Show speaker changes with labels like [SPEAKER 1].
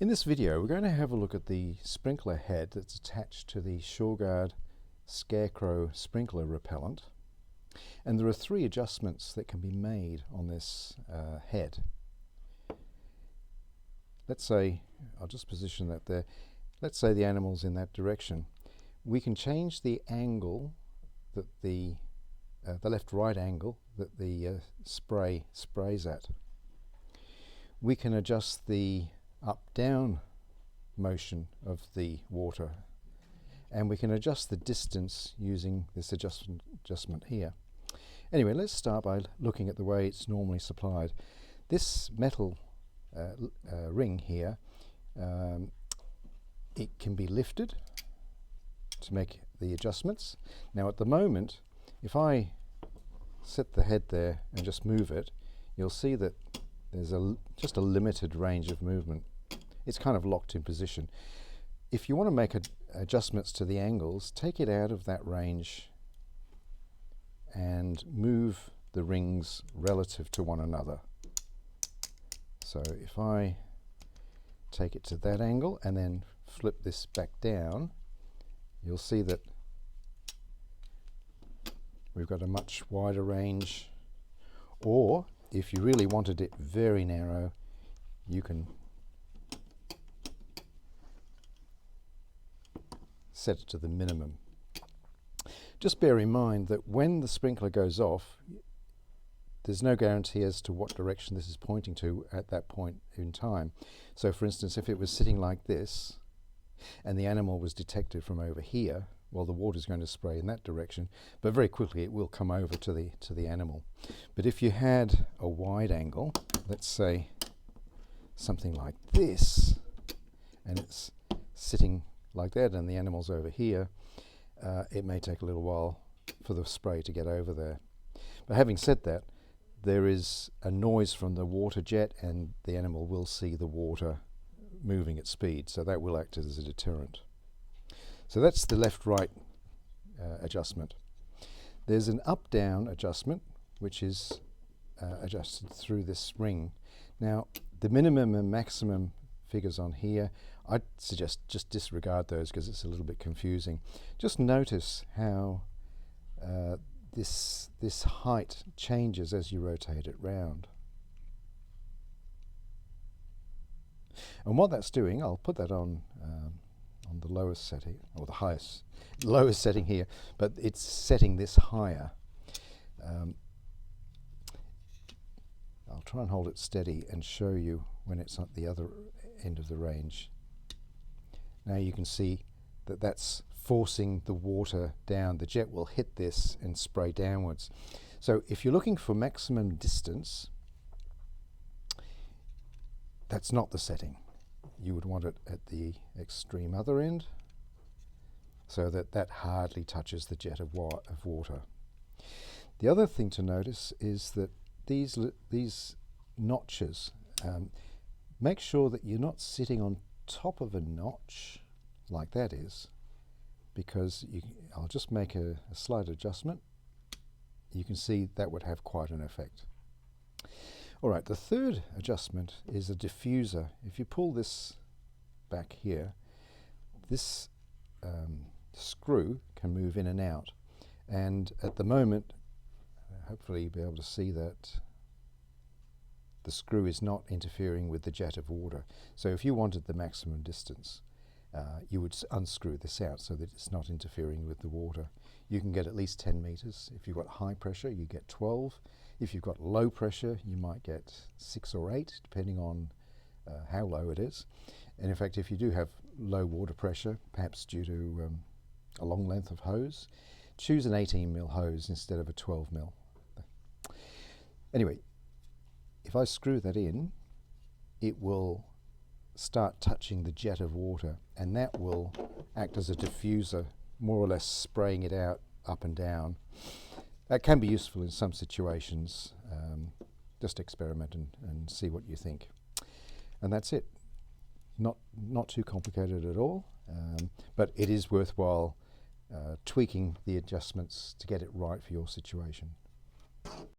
[SPEAKER 1] In this video we're going to have a look at the sprinkler head that's attached to the Sureguard Scarecrow Sprinkler Repellent, and there are three adjustments that can be made on this head. Let's say, I'll just position that there, let's say the animal's in that direction. We can change the angle that the left-right angle that the spray sprays at. We can adjust the up-down motion of the water, and we can adjust the distance using this adjustment here. Anyway, let's start by looking at the way it's normally supplied. This metal ring here, it can be lifted to make the adjustments. Now at the moment, if I set the head there and just move it, you'll see that there's just a limited range of movement. It's kind of locked in position. If you want to make adjustments to the angles, take it out of that range and move the rings relative to one another. So if I take it to that angle and then flip this back down, you'll see that we've got a much wider range. Or if you really wanted it very narrow, you can set it to the minimum. Just bear in mind that when the sprinkler goes off, there's no guarantee as to what direction this is pointing to at that point in time. So for instance, if it was sitting like this and the animal was detected from over here, well, the water is going to spray in that direction, but very quickly it will come over to the animal. But if you had a wide angle, let's say something like this, and it's sitting like that and the animal's over here, it may take a little while for the spray to get over there. But having said that, there is a noise from the water jet and the animal will see the water moving at speed, so that will act as a deterrent. So that's the left-right adjustment. There's an up-down adjustment which is adjusted through this ring. Now the minimum and maximum figures on here, I'd suggest just disregard those because it's a little bit confusing. Just notice how this height changes as you rotate it round. And what that's doing, I'll put that on the lowest setting, or the lowest setting here, but it's setting this higher. I'll try and hold it steady and show you when it's at the other end of the range. Now you can see that that's forcing the water down. The jet will hit this and spray downwards. So if you're looking for maximum distance, that's not the setting. You would want it at the extreme other end, so that that hardly touches the jet of water. The other thing to notice is that these notches, make sure that you're not sitting on top of a notch like that is, because I'll just make a slight adjustment. You can see that would have quite an effect. Alright, the third adjustment is a diffuser. If you pull this back here, this screw can move in and out, and at the moment, hopefully you'll be able to see that the screw is not interfering with the jet of water. So if you wanted the maximum distance, you would unscrew this out so that it's not interfering with the water. You can get at least 10 meters. If you've got high pressure, you get 12. If you've got low pressure, you might get 6 or 8, depending on how low it is. And in fact, if you do have low water pressure, perhaps due to a long length of hose, choose an 18mm hose instead of a 12mm. Anyway, if I screw that in, it will start touching the jet of water, and that will act as a diffuser, more or less spraying it out up and down. That can be useful in some situations. Just experiment and see what you think. And that's it. Not too complicated at all, but it is worthwhile tweaking the adjustments to get it right for your situation.